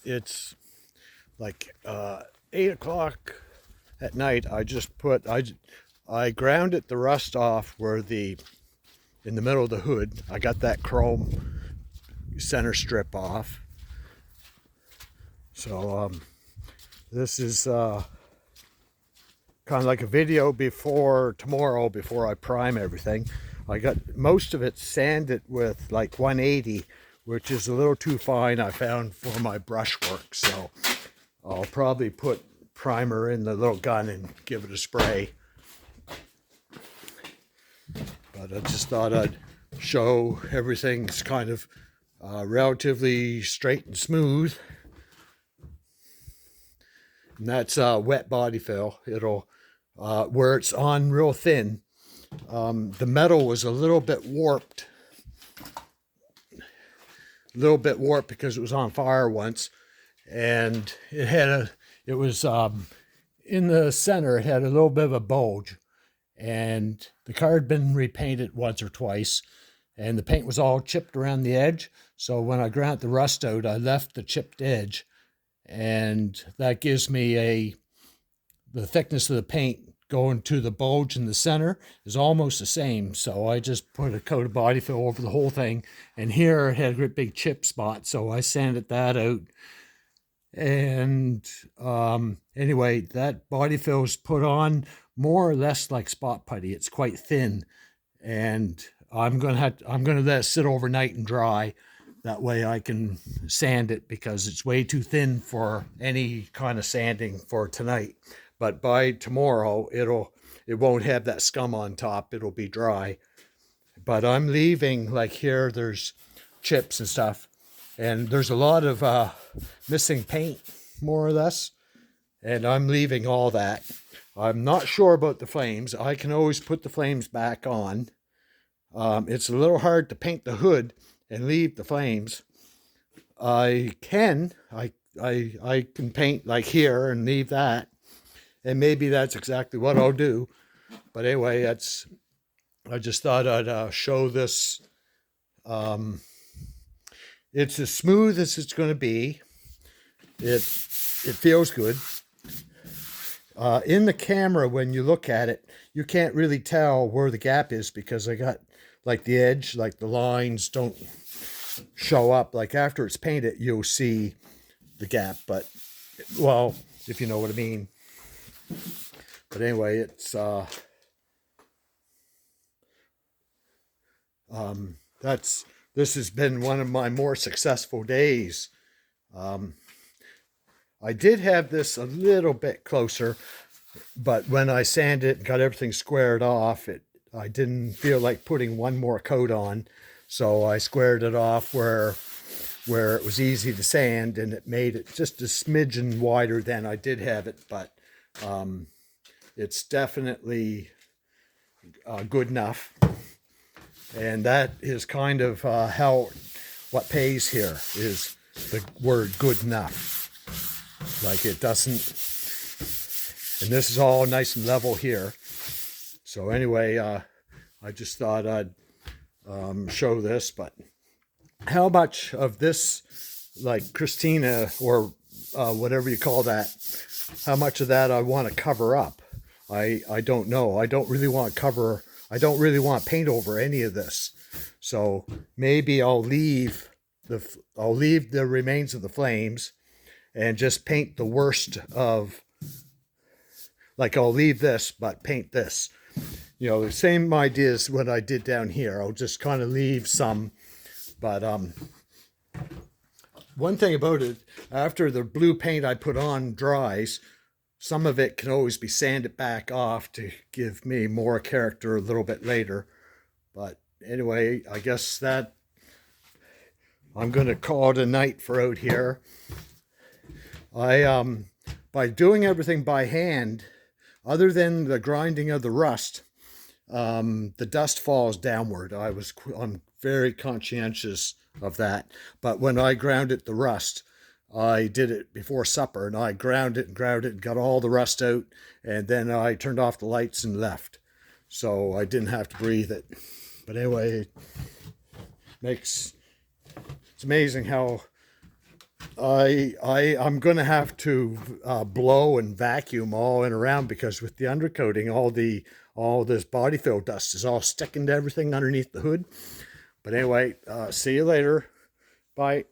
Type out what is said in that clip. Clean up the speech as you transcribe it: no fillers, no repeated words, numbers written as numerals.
it's like 8 o'clock at night. I grounded the rust off where in the middle of the hood. I got that chrome center strip off. So this is kind of like a video before tomorrow, before I prime everything. I got most of it sanded with like 180, which is a little too fine, I found, for my brushwork. So I'll probably put primer in the little gun and give it a spray. But I just thought I'd show everything's kind of relatively straight and smooth. And that's wet body fill. It'll where it's on real thin. The metal was a little bit warped. Because it was on fire once, and it was in the center. It had a little bit of a bulge, and the car had been repainted once or twice, and the paint was all chipped around the edge. So when I ground the rust out, I left the chipped edge, and that gives me the thickness of the paint going to the bulge in the center is almost the same. So I just put a coat of body fill over the whole thing, and here it had a great big chip spot, so I sanded that out. And anyway, that body fill is put on more or less like spot putty. It's quite thin, and I'm gonna let it sit overnight and dry. That way I can sand it, because it's way too thin for any kind of sanding for tonight. But by tomorrow, it won't have that scum on top. It'll be dry. But I'm leaving, like here, there's chips and stuff, and there's a lot of missing paint, more or less. And I'm leaving all that. I'm not sure about the flames. I can always put the flames back on. It's a little hard to paint the hood and leave the flames. I can paint like here and leave that. And maybe that's exactly what I'll do. But anyway, I just thought I'd show this. It's as smooth as it's going to be. It feels good. In the camera, when you look at it, you can't really tell where the gap is, because I got like the edge, like the lines don't show up. Like after it's painted, you'll see the gap. But, well, if you know what I mean. But anyway, it's this has been one of my more successful days. I did have this a little bit closer, but when I sanded it and got everything squared off, I didn't feel like putting one more coat on, so I squared it off where it was easy to sand, and it made it just a smidgen wider than I did have it. But it's definitely good enough, and that is kind of what pays here is the word good enough. Like it doesn't, and this is all nice and level here. So anyway, I just thought I'd show this. But how much of this, like Christina or whatever you call that, how much of that I want to cover up, I don't know. I don't really want to paint over any of this. So maybe I'll leave the remains of the flames and just paint the worst of, like I'll leave this, but paint this. You know, the same idea as what I did down here. I'll just kind of leave some, but one thing about it, after the blue paint I put on dries, some of it can always be sanded back off to give me more character a little bit later. But anyway, I guess that I'm going to call it a night for out here. By doing everything by hand, other than the grinding of the rust, the dust falls downward. I'm very conscientious of that. But when I grounded the rust, I did it before supper, and I ground it and got all the rust out, and then I turned off the lights and left. So I didn't have to breathe it. But anyway, it's amazing how I'm going to have to blow and vacuum all in around, because with the undercoating, all this body fill dust is all sticking to everything underneath the hood. But anyway, see you later. Bye.